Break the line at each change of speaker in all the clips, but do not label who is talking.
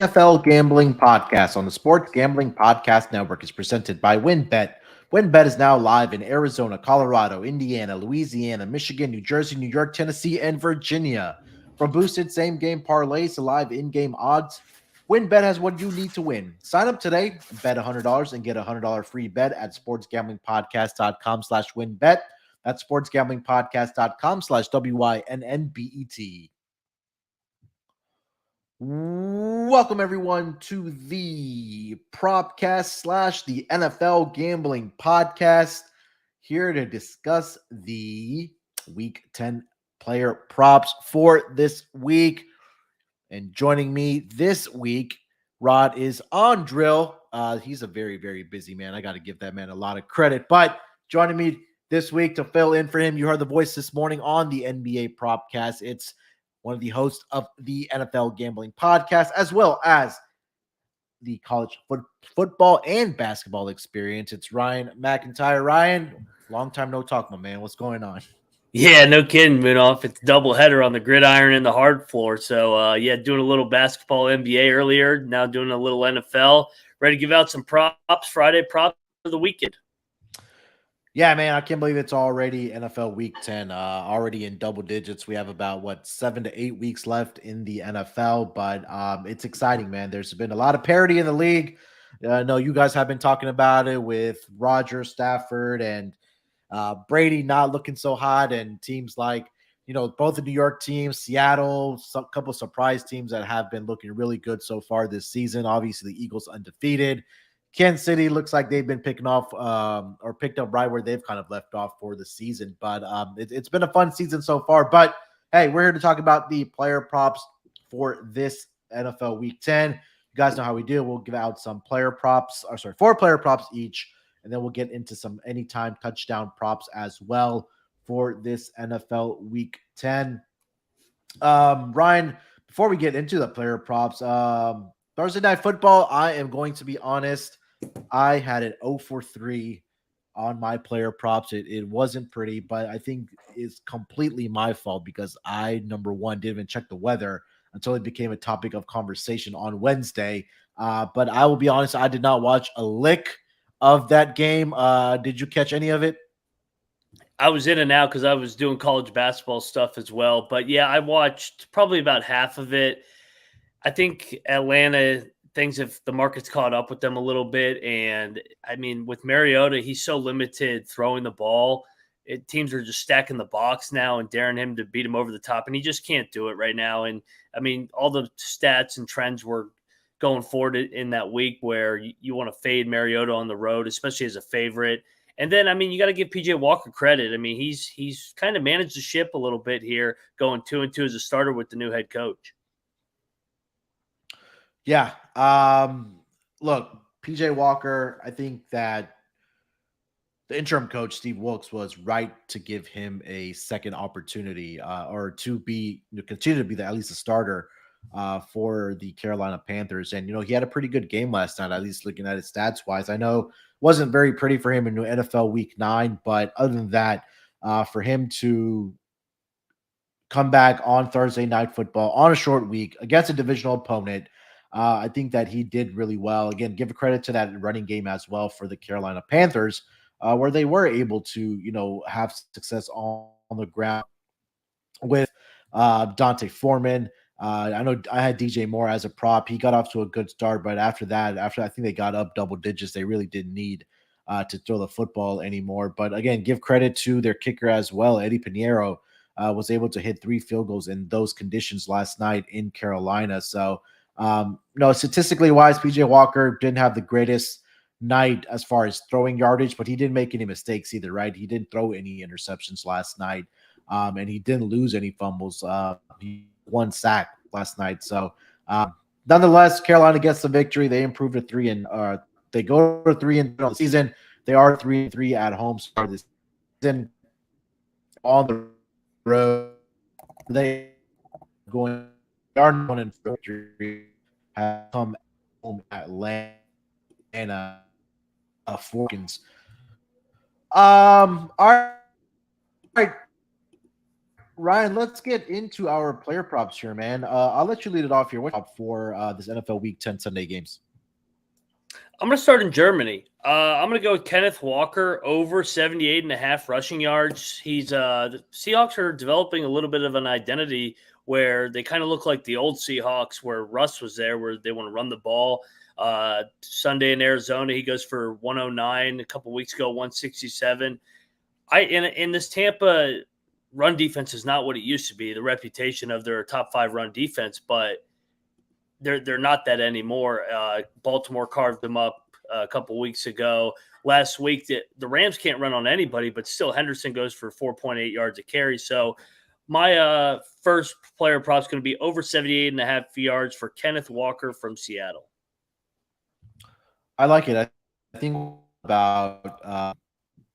NFL Gambling Podcast on the Sports Gambling Podcast Network is presented by WynnBET. WynnBET is now live in Arizona, Colorado, Indiana, Louisiana, Michigan, New Jersey, New York, Tennessee, and Virginia. From boosted same-game parlays to live in-game odds, WynnBET has what you need to win. Sign up today, bet $100 and get a $100 free bet at sportsgamblingpodcast.com/WynnBET. That's sportsgamblingpodcast.com/WYNNBET. Welcome everyone to the Propcast slash the NFL Gambling Podcast. Here to discuss the Week 10 player props for this week. And joining me this week, Rod is on drill. He's a very, very busy man. I got to give that man a lot of credit. But joining me this week to fill in for him, you heard the voice this morning on the NBA Propcast. It's one of the hosts of the NFL Gambling Podcast, as well as the college football and basketball experience. It's Ryan McIntyre. Ryan, long time no talk, my man. What's going on?
Yeah, no kidding, Munaf. It's doubleheader on the gridiron and the hard floor. So, doing a little basketball NBA earlier, now doing a little NFL. Ready to give out some props, Friday props for the weekend.
Yeah, man, I can't believe it's already NFL Week 10, already in double digits. We have about, 7 to 8 weeks left in the NFL, but it's exciting, man. There's been a lot of parity in the league. I know you guys have been talking about it with Rodgers, Stafford, and Brady not looking so hot, and teams like, both the New York teams, Seattle, some couple of surprise teams that have been looking really good so far this season. Obviously, the Eagles undefeated. Kansas City looks like they've been picked up right where they've kind of left off for the season. But it's been a fun season so far. But hey, we're here to talk about the player props for this NFL Week 10. You guys know how we do. We'll give out some player props, 4 player props each, and then we'll get into some anytime touchdown props as well for this NFL Week 10. Ryan, before we get into the player props, Thursday Night Football, I am going to be honest. I had an 0 for 3 on my player props. It wasn't pretty, but I think it's completely my fault because I, number one, didn't even check the weather until it became a topic of conversation on Wednesday. But I will be honest, I did not watch a lick of that game. Did you catch any of it?
I was in and out because I was doing college basketball stuff as well. But, yeah, I watched probably about half of it. I think Atlanta – the market's caught up with them a little bit. And I mean, with Mariota, he's so limited throwing the ball. Teams are just stacking the box now and daring him to beat him over the top. And he just can't do it right now. And I mean, all the stats and trends were going forward in that week where you want to fade Mariota on the road, especially as a favorite. And then, I mean, you got to give PJ Walker credit. I mean, he's kind of managed the ship a little bit here, going 2-2 as a starter with the new head coach.
Yeah. Look, PJ Walker, I think that the interim coach, Steve Wilkes, was right to give him a second opportunity or to continue to be at least a starter for the Carolina Panthers. And, he had a pretty good game last night, at least looking at it stats wise. I know it wasn't very pretty for him in NFL Week 9, but other than that, for him to come back on Thursday Night Football on a short week against a divisional opponent, I think that he did really well. Again, give credit to that running game as well for the Carolina Panthers, where they were able to, have success on the ground with Dante Foreman. I know I had DJ Moore as a prop. He got off to a good start, but after I think they got up double digits, they really didn't need to throw the football anymore. But again, give credit to their kicker as well. Eddie Pinheiro was able to hit 3 field goals in those conditions last night in Carolina. So, statistically wise, PJ Walker didn't have the greatest night as far as throwing yardage, but he didn't make any mistakes either, right? He didn't throw any interceptions last night, and he didn't lose any fumbles. He won sack last night. So, nonetheless, Carolina gets the victory. They improved to 3 and they go to 3-3 on the season. They are 3-3 at home start this season. On the road, they going are 1-3 have come home Atlanta Falcons. All right. Ryan, let's get into our player props here, man. I'll let you lead it off here. What's up for this NFL Week 10 Sunday games?
I'm going to start in Germany. I'm going to go with Kenneth Walker over 78.5 rushing yards. The Seahawks are developing a little bit of an identity where they kind of look like the old Seahawks where Russ was there, where they want to run the ball. Sunday in Arizona, he goes for 109. A couple weeks ago, 167. In this Tampa run defense is not what it used to be. The reputation of their top 5 run defense, but they're not that anymore. Baltimore carved them up a couple weeks ago. Last week, the Rams can't run on anybody, but still Henderson goes for 4.8 yards a carry. So my first player prop is going to be over 78.5 yards for Kenneth Walker from Seattle.
I like it. I think about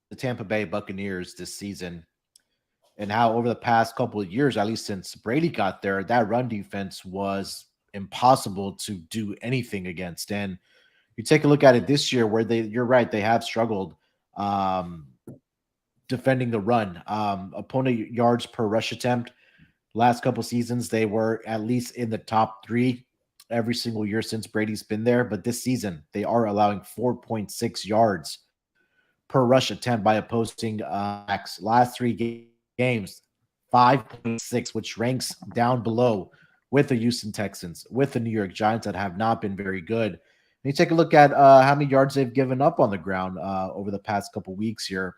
the Tampa Bay Buccaneers this season and how over the past couple of years, at least since Brady got there, that run defense was impossible to do anything against. And you take a look at it this year where you're right, they have struggled defending the run. Opponent yards per rush attempt, last couple seasons, they were at least in the top 3 every single year since Brady's been there. But this season, they are allowing 4.6 yards per rush attempt by opposing backs. Last 3 games, 5.6, which ranks down below with the Houston Texans, with the New York Giants that have not been very good. And you take a look at how many yards they've given up on the ground over the past couple weeks here.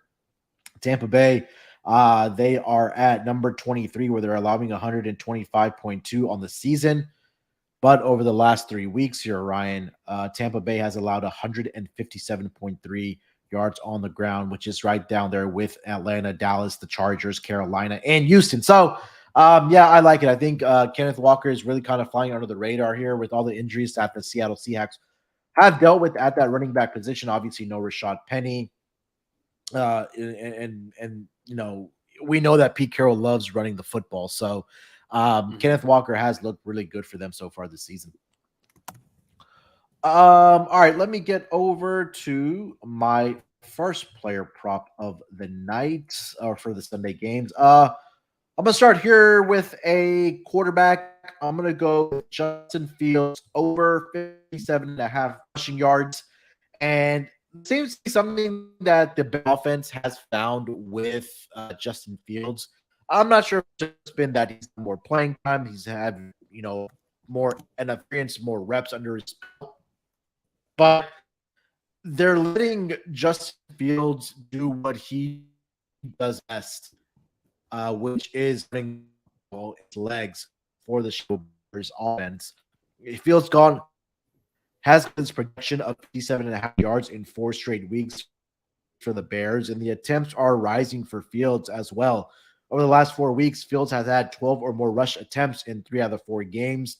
Tampa Bay, they are at number 23, where they're allowing 125.2 on the season. But over the last 3 weeks here, Ryan, Tampa Bay has allowed 157.3 yards on the ground, which is right down there with Atlanta, Dallas, the Chargers, Carolina, and Houston. So, yeah, I like it. I think Kenneth Walker is really kind of flying under the radar here with all the injuries that the Seattle Seahawks have dealt with at that running back position. Obviously, no Rashad Penny. And you know, we know that Pete Carroll loves running the football. So Kenneth Walker has looked really good for them so far this season. All right, let me get over to my first player prop of the night or for the Sunday games. I'm gonna start here with a quarterback. I'm gonna go with Justin Fields over 57.5 rushing yards. And it seems to be something that the offense has found with Justin Fields. I'm not sure if it's just been that he's had more playing time. He's had, more experience, more reps under his belt. But they're letting Justin Fields do what he does best, which is bring his legs for the Steelers offense. Fields has his projection of 57.5 yards in 4 straight weeks for the Bears, and the attempts are rising for Fields as well. Over the last 4 weeks, Fields has had 12 or more rush attempts in 3 out of 4 games.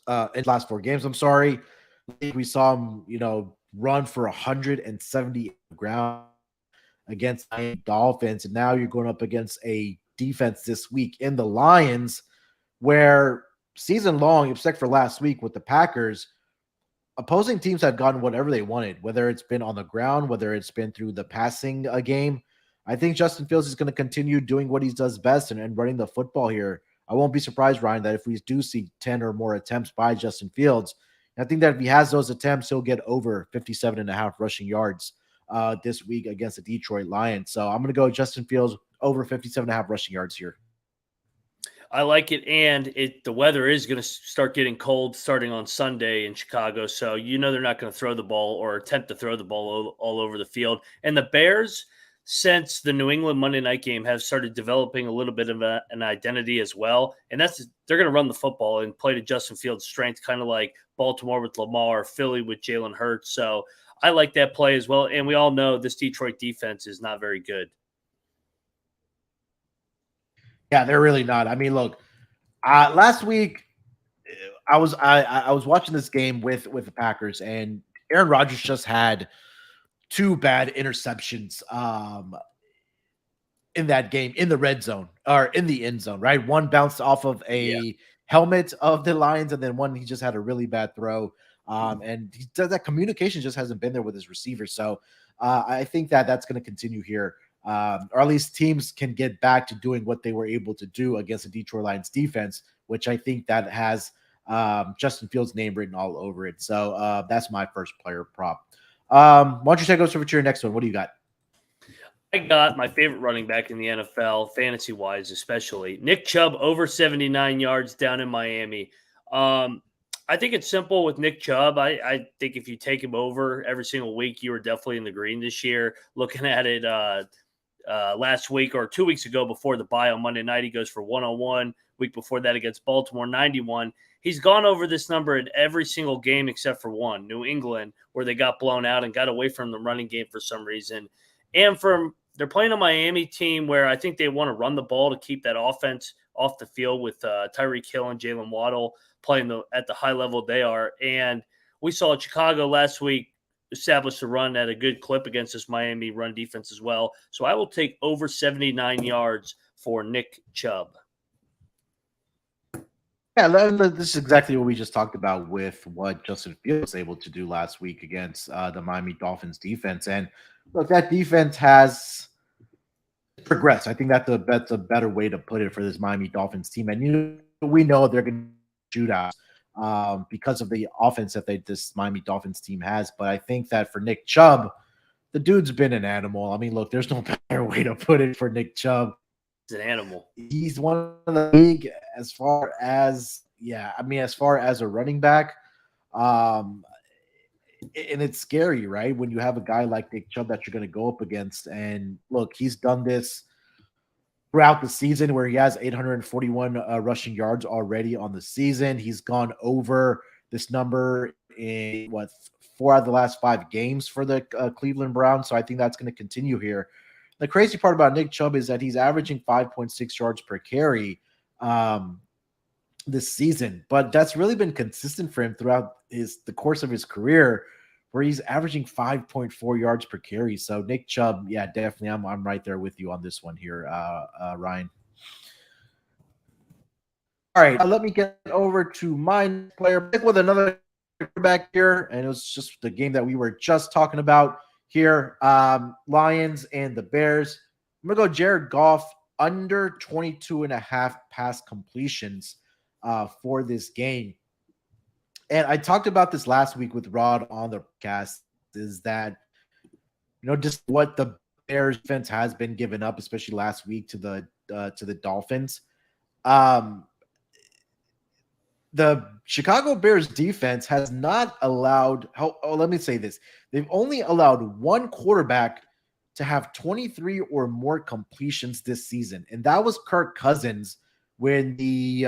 In the last 4 games, I'm sorry. We saw him, run for 170 ground against the Dolphins, and now you're going up against a defense this week in the Lions, where season long, except for last week with the Packers, opposing teams have gotten whatever they wanted, whether it's been on the ground, whether it's been through the passing game. I think Justin Fields is going to continue doing what he does best and running the football here. I won't be surprised, Ryan, that if we do see 10 or more attempts by Justin Fields, I think that if he has those attempts, he'll get over 57.5 rushing yards this week against the Detroit Lions. So I'm going to go Justin Fields over 57.5 rushing yards here.
I like it, and the weather is going to start getting cold starting on Sunday in Chicago, so they're not going to throw the ball or attempt to throw the ball all over the field. And the Bears, since the New England Monday night game, have started developing a little bit of an identity as well, and they're going to run the football and play to Justin Fields' strength, kind of like Baltimore with Lamar, Philly with Jalen Hurts. So I like that play as well, and we all know this Detroit defense is not very good.
Yeah, they're really not. I mean, look, last week I was watching this game with the Packers, and Aaron Rodgers just had 2 bad interceptions in that game in the red zone or in the end zone, right? One bounced off of a helmet of the Lions, and then one he just had a really bad throw. And that communication just hasn't been there with his receivers. So I think that's going to continue here or at least teams can get back to doing what they were able to do against the Detroit Lions defense, which I think that has Justin Fields' name written all over it. So that's my first player prop. Why don't you take us over to your next one? What do you got?
I got my favorite running back in the NFL, fantasy wise, especially Nick Chubb over 79 yards down in Miami. I think it's simple with Nick Chubb. I think if you take him over every single week, you are definitely in the green this year. Looking at it last week or 2 weeks ago before the bye on Monday night, he goes for 101. Week before that against Baltimore, 91. He's gone over this number in every single game except for one, New England, where they got blown out and got away from the running game for some reason. And they're playing a Miami team where I think they want to run the ball to keep that offense off the field with Tyreek Hill and Jalen Waddle playing at the high level they are. And we saw Chicago last week establish the run at a good clip against this Miami run defense as well. So I will take over 79 yards for Nick Chubb.
Yeah, this is exactly what we just talked about with what Justin Fields was able to do last week against the Miami Dolphins defense. And look, that defense has progressed. I think that's a better way to put it for this Miami Dolphins team. And we know they're going to shoot out because of the offense that this Miami Dolphins team has. But I think that for Nick Chubb, the dude's been an animal. I mean, look, there's no better way to put it for Nick Chubb.
An animal.
He's one of the league as far as a running back. And it's scary, right? When you have a guy like Nick Chubb that you're going to go up against. And look, he's done this throughout the season where he has 841 rushing yards already on the season. He's gone over this number in 4 out of the last 5 games for the Cleveland Browns. So I think that's going to continue here. The crazy part about Nick Chubb is that he's averaging 5.6 yards per carry this season, but that's really been consistent for him throughout the course of his career, where he's averaging 5.4 yards per carry. So Nick Chubb, yeah, definitely, I'm right there with you on this one here, Ryan. All right, let me get over to my player pick with another quarterback here, and it was just the game that we were just talking about here, Lions and the Bears. I'm going to go Jared Goff under 22.5 pass completions for this game. And I talked about this last week with Rod on the podcast, is that, just what the Bears defense has been given up, especially last week to the Dolphins. The Chicago Bears defense has not allowed, let me say this. They've only allowed one quarterback to have 23 or more completions this season. And that was Kirk Cousins when the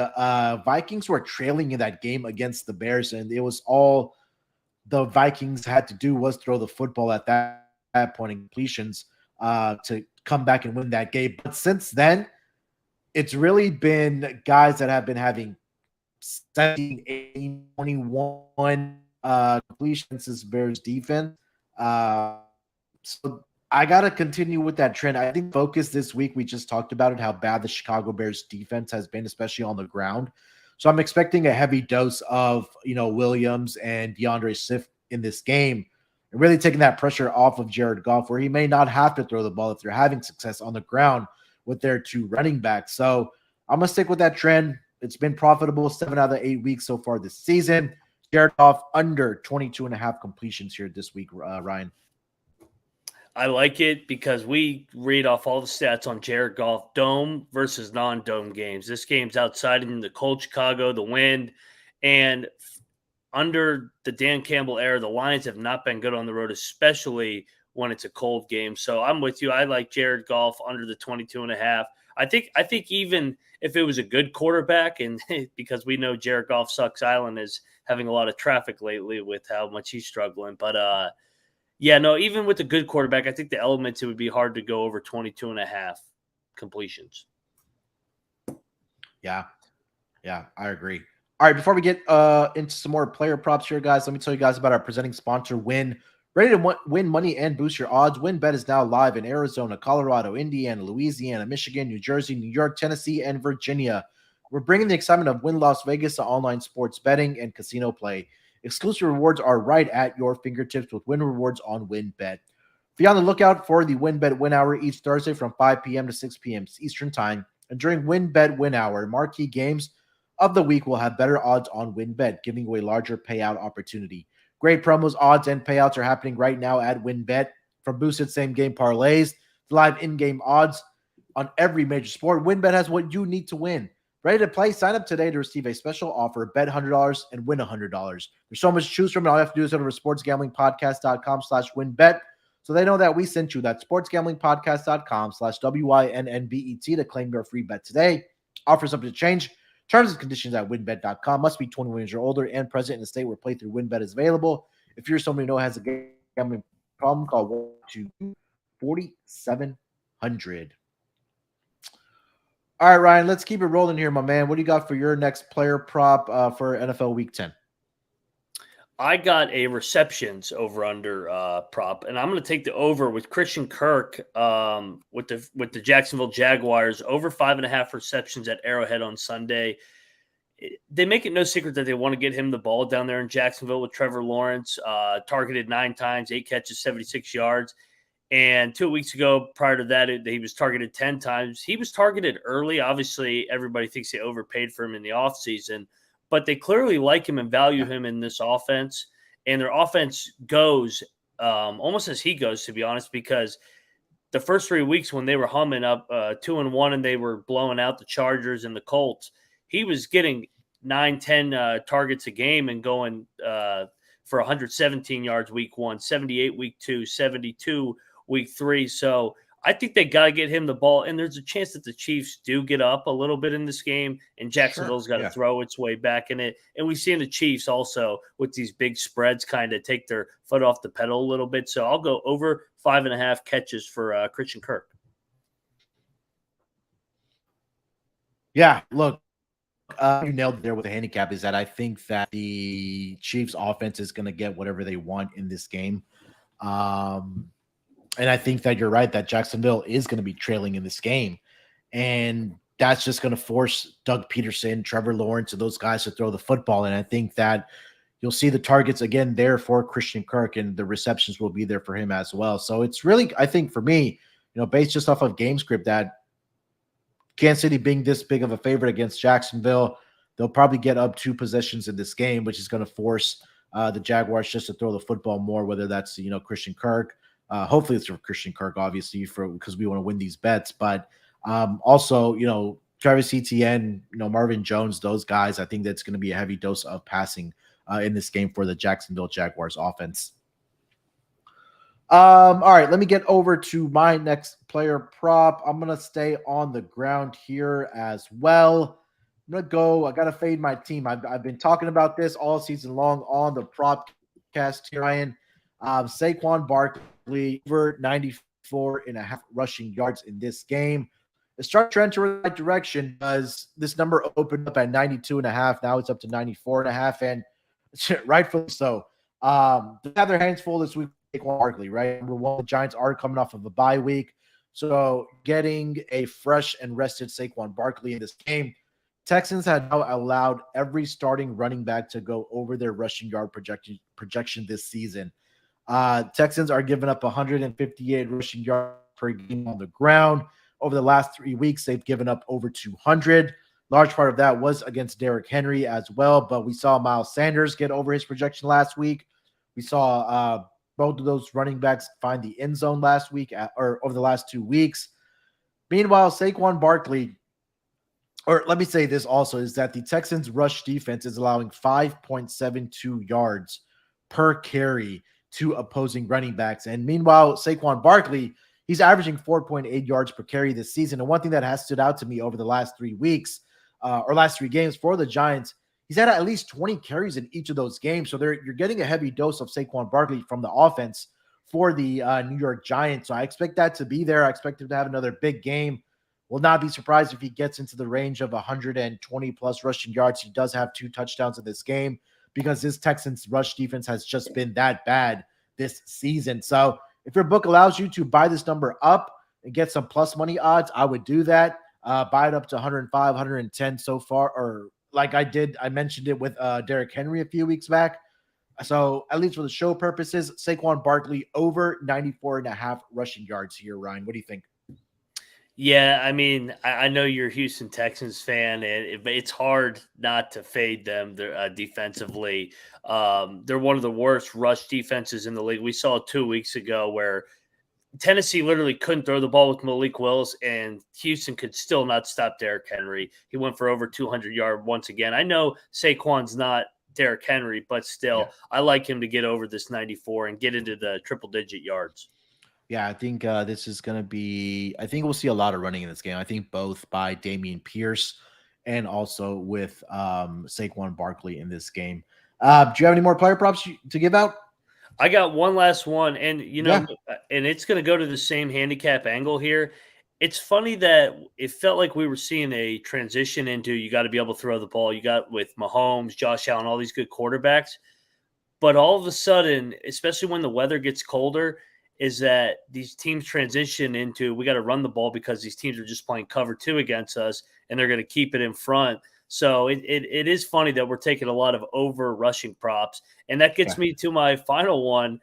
Vikings were trailing in that game against the Bears. And it was all the Vikings had to do was throw the football at that point in completions to come back and win that game. But since then, it's really been guys that have been having 17, 18, 21 completions this Bears defense. So I got to continue with that trend. I think focus this week, we just talked about it, how bad the Chicago Bears defense has been, especially on the ground. So I'm expecting a heavy dose of, Williams and DeAndre Swift in this game, and really taking that pressure off of Jared Goff, where he may not have to throw the ball if they're having success on the ground with their 2 running backs. So I'm going to stick with that trend. It's been profitable 7 out of 8 weeks so far this season. Jared Goff under 22.5 completions here this week, Ryan.
I like it because we read off all the stats on Jared Goff, dome versus non-dome games. This game's outside in the cold Chicago, the wind, and under the Dan Campbell era, the Lions have not been good on the road, especially when it's a cold game. So I'm with you. I like Jared Goff under the 22.5. I think even if it was a good quarterback, and because we know Jared Goff Sucks Island is having a lot of traffic lately with how much he's struggling. But even with a good quarterback, I think the elements, it would be hard to go over 22.5 completions.
Yeah, I agree. All right, before we get into some more player props here, guys, let me tell you guys about our presenting sponsor, Win. Ready to win money and boost your odds? WynnBET is now live in Arizona, Colorado, Indiana, Louisiana, Michigan, New Jersey, New York, Tennessee, and Virginia. We're bringing the excitement of Wynn Las Vegas to online sports betting and casino play. Exclusive rewards are right at your fingertips with Wynn Rewards on WynnBET. Be on the lookout for the WinBet Win Hour each Thursday from 5 p.m. to 6 p.m. Eastern Time. And during WinBet Win Hour, marquee games of the week will have better odds on WinBet, giving away larger payout opportunity. Great promos, odds, and payouts are happening right now at WinBet. From boosted same-game parlays to live in-game odds on every major sport, WinBet has what you need to win. Ready to play? Sign up today to receive a special offer. Bet $100 and win $100. There's so much to choose from, and all you have to do is go to sportsgamblingpodcast.com/winbet so they know that we sent you. That's sportsgamblingpodcast.com/WINNBET to claim your free bet today. Offer subject to change. Terms and conditions at winbet.com. Must be 21 years or older and present in a state where playthrough WinBet is available. If you're somebody you know has a gambling problem, call 1-24700. All right, Ryan, let's keep it rolling here, my man. What do you got for your next player prop for NFL Week 10?
I got a receptions over under prop, and I'm going to take the over with Christian Kirk with the Jacksonville Jaguars, over 5.5 receptions at Arrowhead on Sunday. They make it no secret that they want to get him the ball down there in Jacksonville with Trevor Lawrence, targeted 9 times, 8 catches, 76 yards. And 2 weeks ago, prior to that, he was targeted 10 times. He was targeted early. Obviously, everybody thinks they overpaid for him in the offseason, but they clearly like him and value him in this offense. And their offense goes almost as he goes, to be honest, because the first 3 weeks when they were humming up 2-1 and they were blowing out the Chargers and the Colts, he was getting 9-10 targets a game and going for 117 yards week 1, 78 week 2, 72 week 3. So I think they got to get him the ball. And there's a chance that the Chiefs do get up a little bit in this game, and Jacksonville's got to throw its way back in it. And we've seen the Chiefs also with these big spreads kind of take their foot off the pedal a little bit. So I'll go over 5.5 catches for Christian Kirk.
Yeah, look, you nailed it there with the handicap is that I think that the Chiefs offense is going to get whatever they want in this game. And I think that you're right that Jacksonville is going to be trailing in this game. And that's just going to force Doug Peterson, Trevor Lawrence, and those guys to throw the football. And I think that you'll see the targets again there for Christian Kirk, and the receptions will be there for him as well. So it's really, I think for me, based just off of game script, that Kansas City being this big of a favorite against Jacksonville, they'll probably get up 2 possessions in this game, which is going to force the Jaguars just to throw the football more, whether that's, Christian Kirk. Hopefully it's for Christian Kirk, obviously, because we want to win these bets. But also, Travis Etienne, Marvin Jones, those guys, I think that's going to be a heavy dose of passing in this game for the Jacksonville Jaguars offense. All right, let me get over to my next player prop. I'm going to stay on the ground here as well. I'm going to go. I got to fade my team. I've been talking about this all season long on the Propcast here, Ryan. Saquon Barkley over 94.5 rushing yards in this game. It started trend to the right direction because this number opened up at 92.5. Now it's up to 94.5, and rightfully so. They have their hands full this week. Saquon Barkley, right? Number one, the Giants are coming off of a bye week, so getting a fresh and rested Saquon Barkley in this game. Texans had now allowed every starting running back to go over their rushing yard projection this season. Texans are giving up 158 rushing yards per game on the ground. Over the last 3 weeks, they've given up over 200. Large part of that was against Derrick Henry as well, but we saw Miles Sanders get over his projection last week. We saw both of those running backs find the end zone last week or over the last 2 weeks. Meanwhile, Saquon Barkley, or let me say this also, is that the Texans' rush defense is allowing 5.72 yards per carry to opposing running backs. And meanwhile, Saquon Barkley, he's averaging 4.8 yards per carry this season. And one thing that has stood out to me over the last 3 weeks or last 3 games for the Giants, he's had at least 20 carries in each of those games. So you're getting a heavy dose of Saquon Barkley from the offense for the New York Giants. So I expect that to be there. I expect him to have another big game. Will not be surprised if he gets into the range of 120 plus rushing yards. He does have 2 touchdowns in this game because this Texans rush defense has just been that bad this season. So if your book allows you to buy this number up and get some plus money odds, I would do that. Buy it up to 105, 110 so far, or like I mentioned it with Derrick Henry a few weeks back. So at least for the show purposes, Saquon Barkley over 94.5 rushing yards here. Ryan, what do you think?
Yeah, I mean, I know you're a Houston Texans fan, and it's hard not to fade them defensively. They're one of the worst rush defenses in the league. We saw it 2 weeks ago where Tennessee literally couldn't throw the ball with Malik Willis, and Houston could still not stop Derrick Henry. He went for over 200 yards once again. I know Saquon's not Derrick Henry, but
Yeah.
still, I like him to get over this 94 and get into the triple-digit yards.
Yeah, I think this is going to be. I think we'll see a lot of running in this game. I think both by Damian Pierce and also with Saquon Barkley in this game. Do you have any more player props to give out?
I got one last one, and
Yeah.
and it's going to go to the same handicap angle here. It's funny that it felt like we were seeing a transition into you got to be able to throw the ball. You got with Mahomes, Josh Allen, all these good quarterbacks. But all of a sudden, especially when the weather gets colder, is that these teams transition into we got to run the ball because these teams are just playing cover two against us and they're going to keep it in front. So it is funny that we're taking a lot of over rushing props. And that gets me to my final one.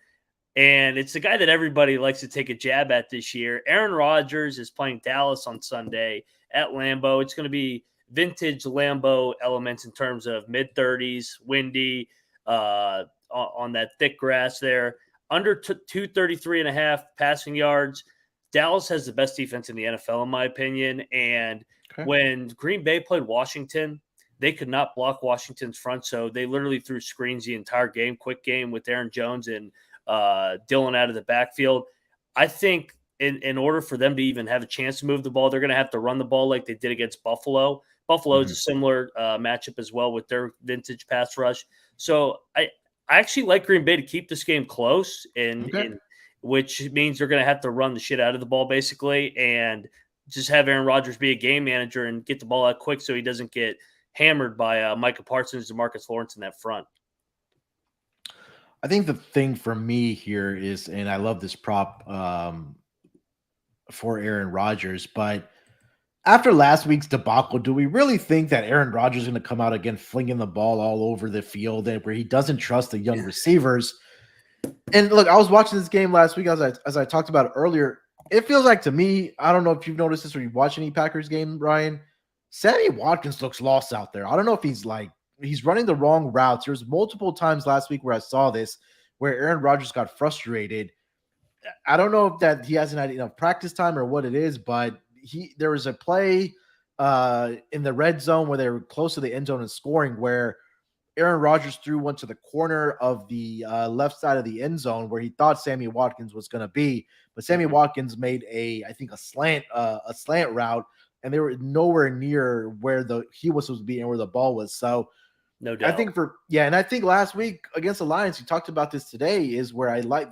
And it's the guy that everybody likes to take a jab at this year. Aaron Rodgers is playing Dallas on Sunday at Lambeau. It's going to be vintage Lambeau elements in terms of mid 30s, windy, on that thick grass there. Under 233.5 passing yards. Dallas has the best defense in the NFL, in my opinion. And when Green Bay played Washington, they could not block Washington's front. So they literally threw screens the entire game, quick game with Aaron Jones and Dillon out of the backfield. I think in order for them to even have a chance to move the ball, they're going to have to run the ball like they did against Buffalo. Buffalo is a similar matchup as well with their vintage pass rush. So I actually like Green Bay to keep this game close, and which means they're going to have to run the shit out of the ball basically, and just have Aaron Rodgers be a game manager and get the ball out quick so he doesn't get hammered by Micah Parsons and Marcus Lawrence in that front.
I think the thing for me here is, and I love this prop for Aaron Rodgers, but after last week's debacle, do we really think that Aaron Rodgers is going to come out again flinging the ball all over the field and where he doesn't trust the young receivers? And look, I was watching this game last week as I talked about earlier. It feels like to me, I don't know if you've noticed this or you've watched any Packers game, Ryan. Sammy Watkins looks lost out there. I don't know if he's running the wrong routes. There's multiple times last week where I saw this, where Aaron Rodgers got frustrated. I don't know if that he hasn't had enough practice time or what it is, but there was a play in the red zone where they were close to the end zone and scoring, where Aaron Rodgers threw one to the corner of the left side of the end zone where he thought Sammy Watkins was going to be, but Sammy Watkins made a slant route, and they were nowhere near where he was supposed to be and where the ball was. So
no doubt.
I think and I think last week against the Lions, we talked about this today, is where I like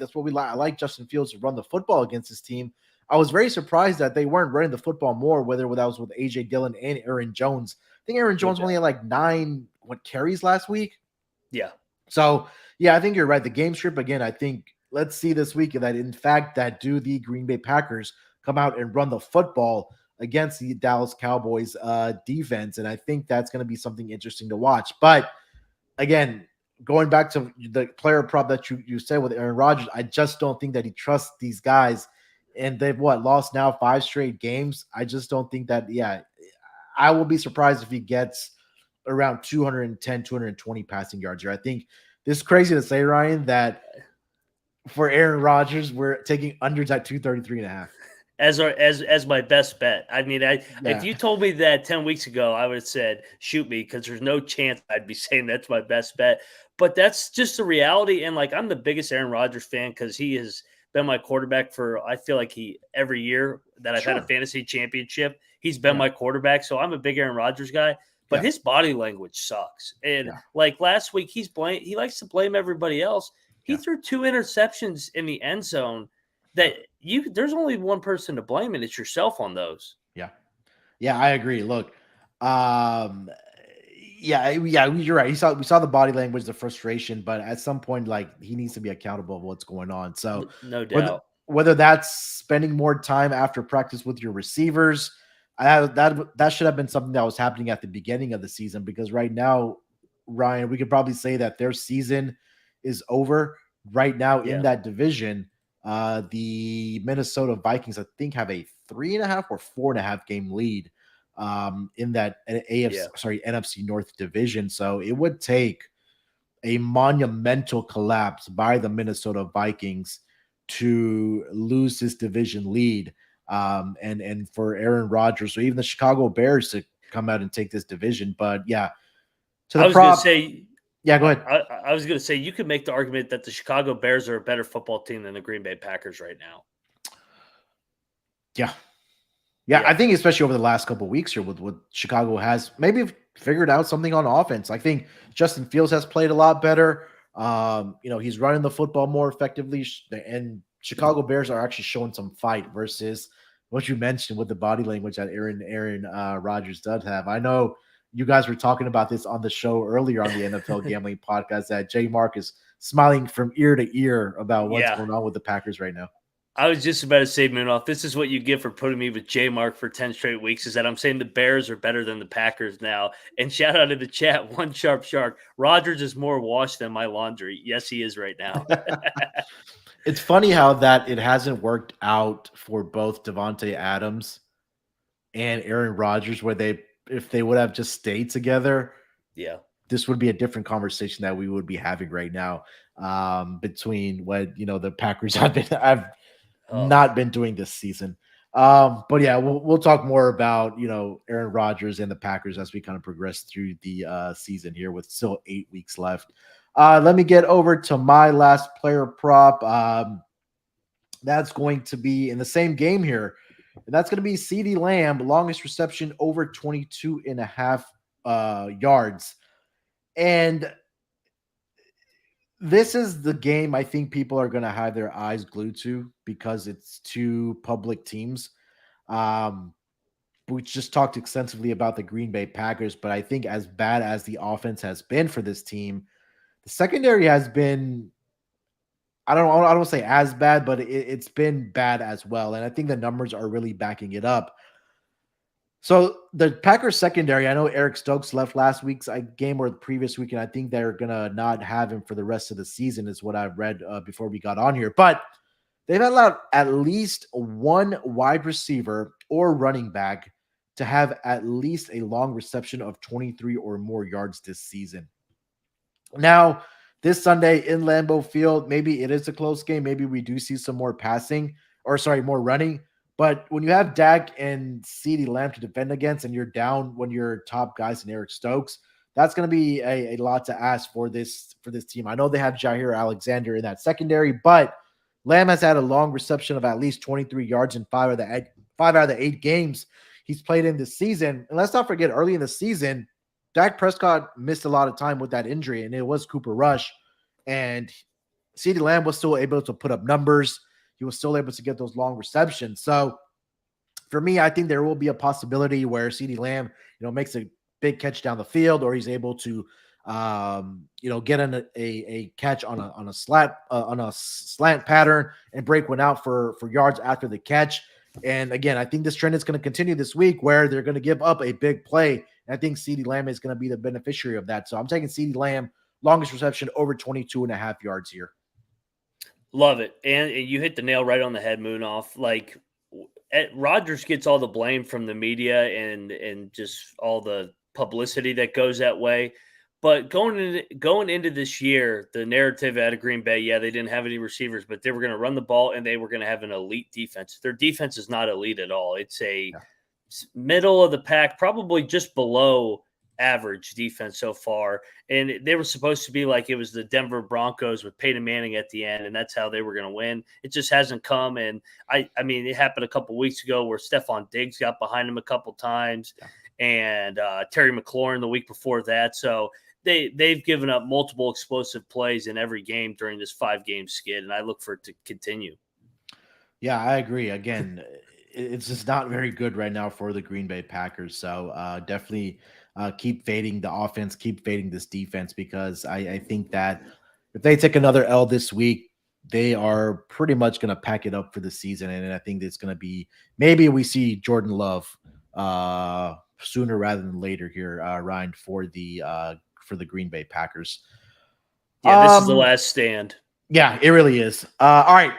Justin Fields to run the football against his team. I was very surprised that they weren't running the football more, whether that was with AJ Dillon and Aaron Jones. I think Aaron Jones only had like 9 carries last week.
Yeah.
So yeah, I think you're right. The game script again. I think let's see this week that in fact that do the Green Bay Packers come out and run the football against the Dallas Cowboys defense, and I think that's going to be something interesting to watch. But again, going back to the player prop that you said with Aaron Rodgers, I just don't think that he trusts these guys. And they've lost now 5 straight games. I just don't think that. Yeah, I will be surprised if he gets around 210, 220 passing yards here. I think this is crazy to say, Ryan, that for Aaron Rodgers, we're taking unders at 233.5.
As my best bet. I mean, if you told me that 10 weeks ago, I would have said, shoot me, because there's no chance I'd be saying that's my best bet. But that's just the reality. And I'm the biggest Aaron Rodgers fan because he has been my quarterback for, I feel like every year that I've had a fantasy championship, he's been my quarterback. So I'm a big Aaron Rodgers guy, but his body language sucks. And last week, he likes to blame everybody else. He threw 2 interceptions in the end zone that there's only one person to blame, and it's yourself on those.
Yeah, I agree. Look, you're right. We saw the body language, the frustration, but at some point, he needs to be accountable of what's going on. So
no doubt,
whether that's spending more time after practice with your receivers, that should have been something that was happening at the beginning of the season, because right now, Ryan, we could probably say that their season is over. Right now in
Yeah.
that division, the Minnesota Vikings, I think, have a 3.5 or 4.5 game lead in that
Yeah.
NFC North division. So it would take a monumental collapse by the Minnesota Vikings to lose this division lead, and for Aaron Rodgers or even the Chicago Bears to come out and take this division. But yeah, to the
I was going to
prop,
say,
yeah, go ahead.
I was going to say, you could make the argument that the Chicago Bears are a better football team than the Green Bay Packers right now.
Yeah, yeah, I think especially over the last couple of weeks here, with what Chicago has maybe figured out something on offense. I think Justin Fields has played a lot better. He's running the football more effectively, and Chicago Bears are actually showing some fight versus what you mentioned with the body language that Aaron Rodgers does have. I know you guys were talking about this on the show earlier on the NFL Gambling Podcast that J Mark is smiling from ear to ear about what's
Yeah.
going on with the Packers right now.
I was just about to say, Munaf, this is what you get for putting me with J Mark for 10 straight weeks, is that I'm saying the Bears are better than the Packers now. And shout out to the chat, One Sharp Shark. Rodgers is more washed than my laundry. Yes, he is right now.
It's funny how that it hasn't worked out for both Devontae Adams and Aaron Rodgers, where if they would have just stayed together,
Yeah.
this would be a different conversation that we would be having right now. Between what the Packers have not been doing this season. But yeah, we'll talk more about Aaron Rodgers and the Packers as we kind of progress through the season here with still 8 weeks left. Let me get over to my last player prop. That's going to be in the same game here. And that's going to be CeeDee Lamb, longest reception over 22.5 yards. And this is the game I think people are going to have their eyes glued to because it's two public teams. We just talked extensively about the Green Bay Packers, but I think as bad as the offense has been for this team, the secondary has been, I don't say as bad, but it's been bad as well. And I think the numbers are really backing it up. So the Packers secondary, I know Eric Stokes left last week's game or the previous week, and I think they're going to not have him for the rest of the season is what I've read before we got on here. But they've allowed at least one wide receiver or running back to have at least a long reception of 23 or more yards this season. Now, this Sunday in Lambeau Field, maybe it is a close game. Maybe we do see some more more running. But when you have Dak and CeeDee Lamb to defend against, and you're down when your top guys in Eric Stokes, that's going to be a lot to ask for this team. I know they have Jair Alexander in that secondary, but Lamb has had a long reception of at least 23 yards in 5 out of the 8 games he's played in this season. And let's not forget, early in the season, Dak Prescott missed a lot of time with that injury, and it was Cooper Rush. And CeeDee Lamb was still able to put up numbers. He was still able to get those long receptions. So for me, I think there will be a possibility where CeeDee Lamb, makes a big catch down the field, or he's able to, get in a catch on a slant pattern and break one out for yards after the catch. And again, I think this trend is going to continue this week where they're going to give up a big play. And I think CeeDee Lamb is going to be the beneficiary of that. So I'm taking CeeDee Lamb, longest reception over 22.5 yards here.
Love it. And you hit the nail right on the head, Munaf. Like, Rodgers gets all the blame from the media and just all the publicity that goes that way. But going into this year, the narrative out of Green Bay, they didn't have any receivers, but they were going to run the ball and they were going to have an elite defense. Their defense is not elite at all. It's a middle of the pack, probably just below average defense so far. And they were supposed to be like it was the Denver Broncos with Peyton Manning at the end, and that's how they were going to win. It just hasn't come. And I mean, it happened a couple weeks ago where Stephon Diggs got behind him a couple times, and Terry McLaurin the week before that. So they've given up multiple explosive plays in every game during this 5-game skid, and I look for it to continue.
Yeah, I agree. Again, it's just not very good right now for the Green Bay Packers. So definitely keep fading the offense, keep fading this defense, because I think that if they take another L this week, they are pretty much going to pack it up for the season. And I think it's going to be, maybe we see Jordan Love sooner rather than later here, Ryan, for the Green Bay Packers.
Yeah, this is the last stand.
Yeah, it really is. All right,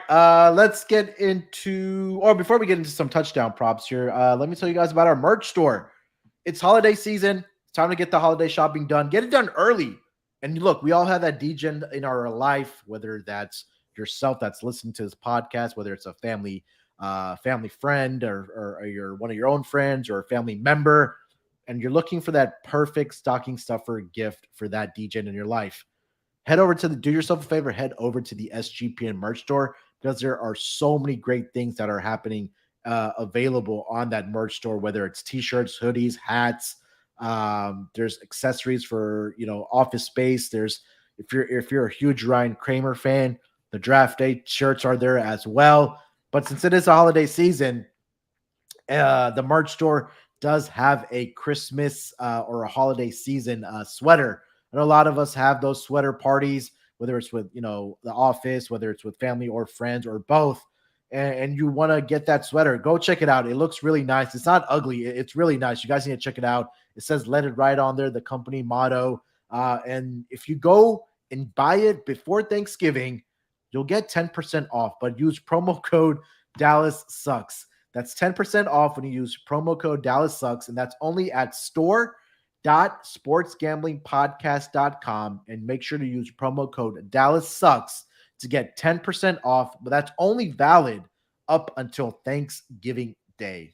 let's get into, or before we get into some touchdown props here, let me tell you guys about our merch store. It's holiday season. It's time to get the holiday shopping done. Get it done early. And look, we all have that degen in our life, whether that's yourself that's listening to this podcast, whether it's a family friend, or you're one of your own friends or a family member, and you're looking for that perfect stocking stuffer gift for that degen in your life. Do yourself a favor, head over to the SGPN merch store, because there are so many great things that are happening available on that merch store, whether it's t-shirts, hoodies, hats. There's accessories for, office space. There's, if you're a huge Ryan Kramer fan, the draft day shirts are there as well. But since it is a holiday season, the merch store does have a Christmas or a holiday season sweater. I know a lot of us have those sweater parties, whether it's with, the office, whether it's with family or friends or both, and you want to get that sweater. Go check it out. It looks really nice. It's not ugly. It's really nice. You guys need to check it out. It says "Let It Ride" on there, the company motto. And if you go and buy it before Thanksgiving, you'll get 10% off. But use promo code Dallas Sucks. That's 10% off when you use promo code Dallas Sucks, and that's only at store.sportsgamblingpodcast.com. And make sure to use promo code Dallas Sucks to get 10% off, but that's only valid up until Thanksgiving Day.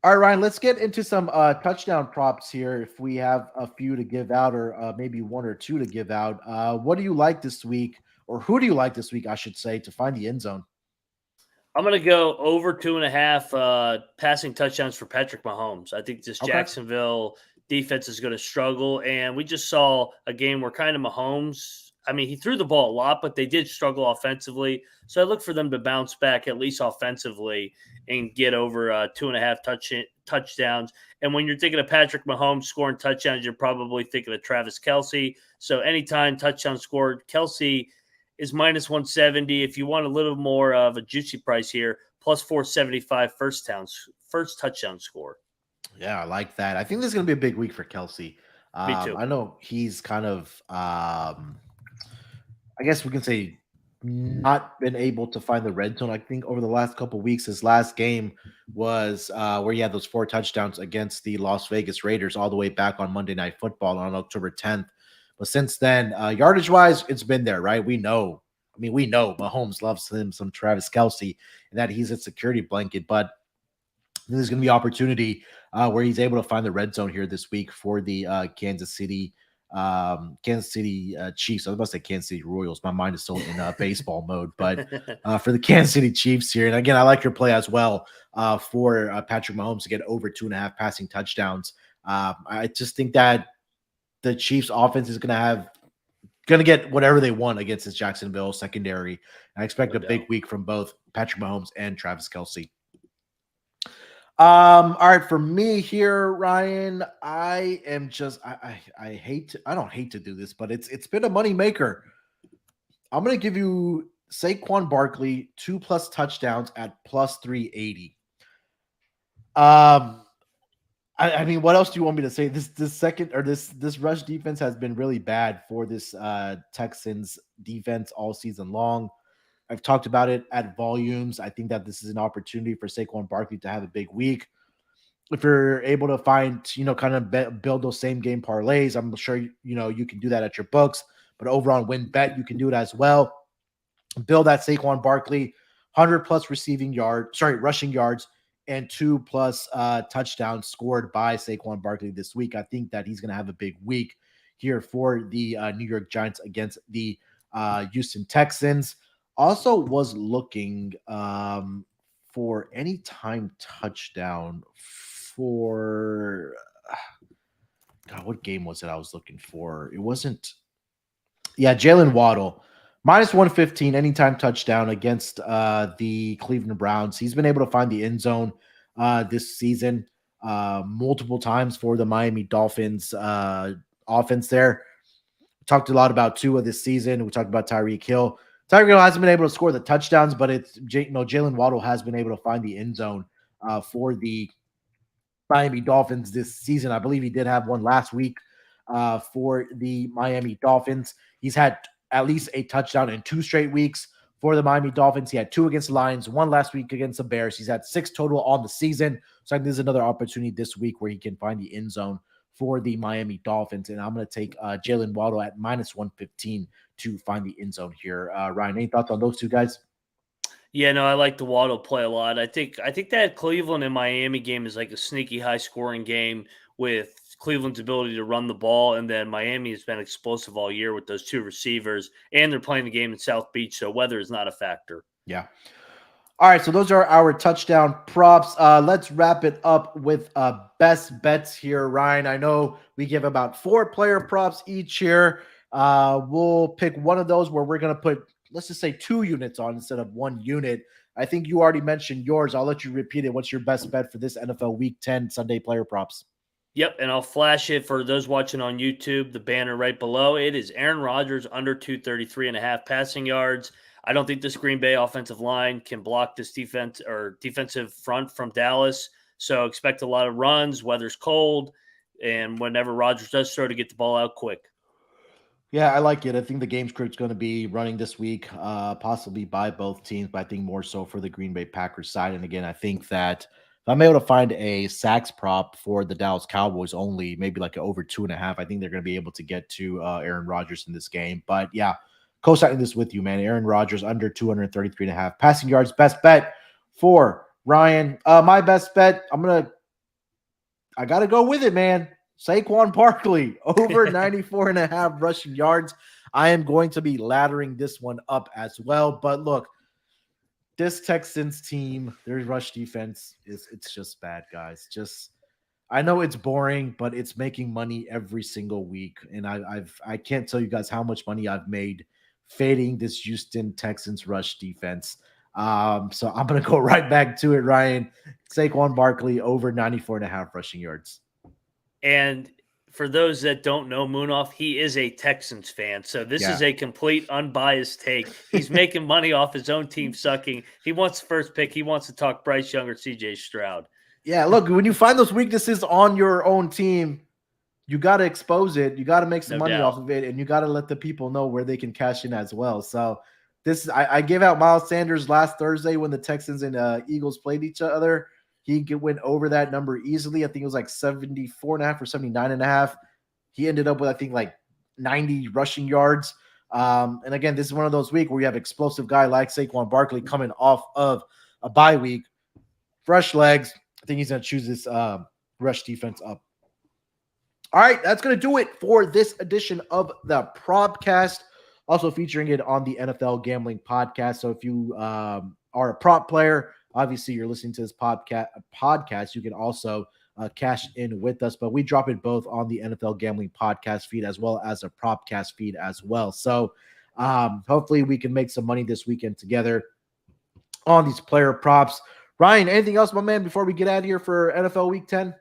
All right, Ryan, let's get into some touchdown props here. If we have a few to give out, or maybe one or two to give out, what do you like this week, or who do you like this week, I should say, to find the end zone?
I'm going to go over 2.5 passing touchdowns for Patrick Mahomes. I think this Jacksonville defense is going to struggle. And we just saw a game where kind of Mahomes, he threw the ball a lot, but they did struggle offensively. So I look for them to bounce back, at least offensively, and get over 2.5 touchdowns. And when you're thinking of Patrick Mahomes scoring touchdowns, you're probably thinking of Travis Kelce. So anytime touchdown scored, Kelce is minus 170. If you want a little more of a juicy price here, plus 475 first touchdown score.
Yeah, I like that. I think this is going to be a big week for Kelce.
Me too.
I know he's kind of, I guess we can say, not been able to find the red zone. I think over the last couple of weeks, his last game was where he had those 4 touchdowns against the Las Vegas Raiders all the way back on Monday Night Football on October 10th. But since then, yardage-wise, it's been there, right? We know Mahomes loves him some Travis Kelce, and that he's a security blanket. But there's going to be opportunity where he's able to find the red zone here this week for the Kansas City Chiefs. I was about to say Kansas City Royals. My mind is still in baseball mode, but for the Kansas City Chiefs here. And again, I like your play as well for Patrick Mahomes to get over 2.5 passing touchdowns. I just think that the Chiefs offense is going to get whatever they want against this Jacksonville secondary. I expect a big week from both Patrick Mahomes and Travis Kelce. All right, for me here, Ryan, I don't hate to do this, but it's been a money maker. I'm going to give you Saquon Barkley 2+ touchdowns at plus 380. What else do you want me to say? This rush defense has been really bad for this Texans defense all season long. I've talked about it at volumes. I think that this is an opportunity for Saquon Barkley to have a big week. If you're able to find, build those same game parlays, I'm sure, you can do that at your books. But over on WinBet, you can do it as well. Build that Saquon Barkley 100+ rushing yards and 2+ touchdowns scored by Saquon Barkley this week. I think that he's going to have a big week here for the New York Giants against the Houston Texans. Also was looking for any time touchdown for what game was it I was looking for? It wasn't. Yeah, Jalen Waddle. Minus 115 anytime touchdown against the Cleveland Browns. He's been able to find the end zone this season multiple times for the Miami Dolphins offense there. We talked a lot about Tua this season. We talked about Tyreek Hill. Tyreek Hill hasn't been able to score the touchdowns, but Jalen Waddle has been able to find the end zone for the Miami Dolphins this season. I believe he did have one last week for the Miami Dolphins. He's had at least a touchdown in 2 straight weeks for the Miami Dolphins. He had 2 against the Lions, 1 last week against the Bears. He's had 6 total on the season. So I think there's another opportunity this week where he can find the end zone for the Miami Dolphins. And I'm going to take Jalen Waddle at -115 to find the end zone here. Ryan, any thoughts on those two guys?
Yeah, no, I like the Waddle play a lot. I think that Cleveland and Miami game is like a sneaky high scoring game with Cleveland's ability to run the ball, and then Miami has been explosive all year with those 2 receivers, and they're playing the game in South Beach, so weather is not a factor.
Yeah. All right, so those are our touchdown props. Let's wrap it up with best bets here, Ryan. I know we give about 4 player props each here. We'll pick one of those where we're going to put, let's just say 2 units on instead of 1 unit. I think you already mentioned yours. I'll let you repeat it. What's your best bet for this NFL Week 10 Sunday player props?
Yep, and I'll flash it for those watching on YouTube, the banner right below. It is Aaron Rodgers under 233.5 passing yards. I don't think this Green Bay offensive line can block this defense or defensive front from Dallas. So expect a lot of runs, weather's cold, and whenever Rodgers does throw, to get the ball out quick.
Yeah, I like it. I think the game script's going to be running this week, possibly by both teams, but I think more so for the Green Bay Packers side. And again, I think that if I'm able to find a sacks prop for the Dallas Cowboys only, maybe like over 2.5, I think they're going to be able to get to Aaron Rodgers in this game. But yeah, co-signing this with you, man. Aaron Rodgers under 233.5 passing yards. Best bet for Ryan. My best bet, I got to go with it, man. Saquon Barkley over 94.5 rushing yards. I am going to be laddering this one up as well. But look, this Texans team, their rush defense it's just bad, guys. I know it's boring, but it's making money every single week. And I can't tell you guys how much money I've made fading this Houston Texans rush defense. So I'm gonna go right back to it, Ryan. Saquon Barkley over 94.5 rushing yards.
And for those that don't know Munaf, he is a Texans fan. So this is a complete unbiased take. He's making money off his own team sucking. He wants the first pick. He wants to talk Bryce Young or CJ Stroud.
Yeah, look, when you find those weaknesses on your own team, you got to expose it. You got to make some money off of it, and you got to let the people know where they can cash in as well. So I gave out Miles Sanders last Thursday when the Texans and Eagles played each other. He went over that number easily. I think it was like 74.5 or 79.5. He ended up with, I think, like 90 rushing yards. And again, this is one of those weeks where you have explosive guy like Saquon Barkley coming off of a bye week. Fresh legs. I think he's going to choose this rush defense up. All right, that's going to do it for this edition of the Propcast. Also featuring it on the NFL Gambling Podcast. So if you are a prop player, obviously you're listening to this podcast. You can also cash in with us, but we drop it both on the NFL Gambling Podcast feed as well as a Propcast feed as well. So hopefully we can make some money this weekend together on these player props. Ryan, anything else, my man, before we get out of here for NFL Week 10?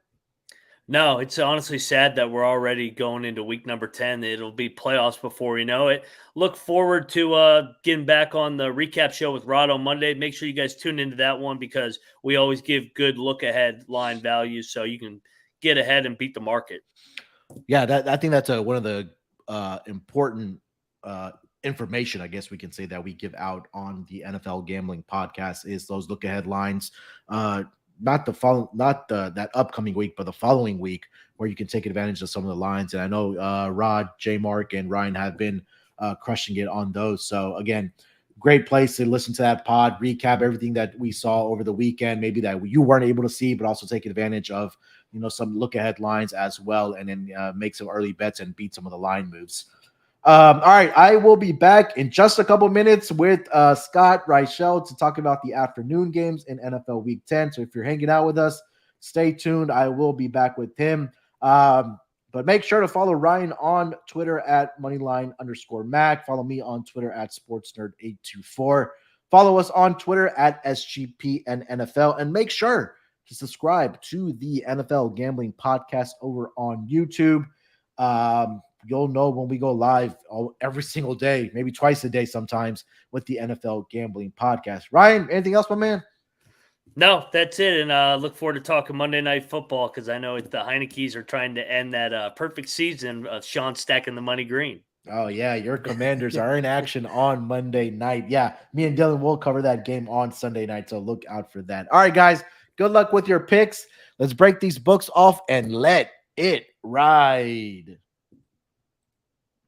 No, it's honestly sad that we're already going into week number 10. It'll be playoffs before we know it. Look forward to getting back on the recap show with Rod on Monday. Make sure you guys tune into that one because we always give good look-ahead line values so you can get ahead and beat the market.
Yeah, I think that's one of the important information, I guess we can say, that we give out on the NFL Gambling Podcast is those look-ahead lines. Not that upcoming week, but the following week, where you can take advantage of some of the lines. And I know Rod, J Mark, and Ryan have been crushing it on those. So again, great place to listen to that pod, recap everything that we saw over the weekend, maybe that you weren't able to see, but also take advantage of some look ahead lines as well, and then make some early bets and beat some of the line moves. All right, I will be back in just a couple minutes with Scott Reichel to talk about the afternoon games in NFL Week 10. So if you're hanging out with us, stay tuned. I will be back with him. But make sure to follow Ryan on Twitter at Moneyline_Mac. Follow me on Twitter at SportsNerd824. Follow us on Twitter at SGP and NFL. And make sure to subscribe to the NFL Gambling Podcast over on YouTube. You'll know when we go live every single day, maybe twice a day sometimes, with the NFL Gambling Podcast. Ryan, anything else, my man?
No, that's it. And look forward to talking Monday Night Football because I know the Heineke's are trying to end that perfect season of Sean stacking the money green.
Oh, yeah. Your Commanders are in action on Monday night. Yeah. Me and Dylan will cover that game on Sunday night. So look out for that. All right, guys. Good luck with your picks. Let's break these books off and let it ride.